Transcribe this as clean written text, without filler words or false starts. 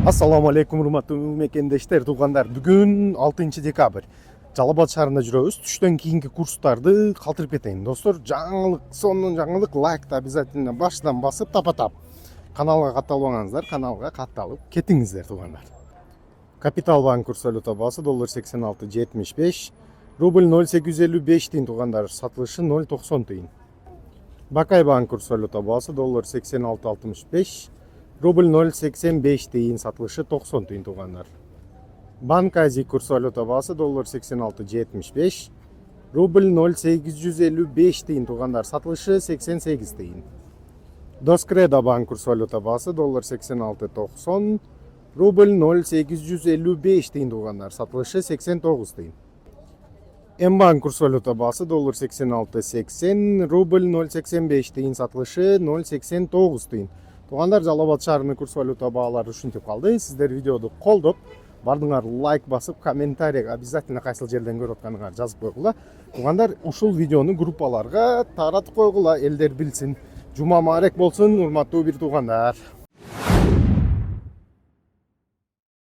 Ассаламу алейкум, урматтуу мекендештер, туугандар. Бүгүн 6 декабрь. Жалал Абад шаарында жүрөбүз. Түштөн кийинки курстарды калтырып кетейин. Достор, жаңылык, сонун жаңылык, лайкты обязательно башынан басып тапа-тап. Каналга катталбаңыздар, каналга катталып кетиңиздер, туугандар. Капитал банк курс валюта баасы доллар 86.75, рубль 0.855 тиын, туугандар, сатылышы 0.90 тиын. Бакай банк курс валюта баасы доллар 86.65, рубль 0.85 тиын, сатылышы 90 тиын, туугандар. Банк Азия курс валюта баасы доллар 86.75, рубль 0.855 тиын, туугандар, сатылышы 88 тиын. Доскреда банк курс валюта баасы доллар 86.90, рубль 0.855 тиын, туугандар, сатылышы 89 тиын. М-банк курс валюта баасы доллар 86.80, рубль 0.85 тиын, сатылышы 0.89 тиын. Туугандар, Жалал Абад шаарынын курс валюта баалары ушинтип калды. Сиздер видеоду колдоп, бардыңар лайк басып, комментарийге обязательно кайсыл жерден көрүп атканыңар жазып койгула. Туугандар, ушул видеону группаларга таратып койгула, элдер билсин. Жума маарек болсун, урматтуу бир туугандар.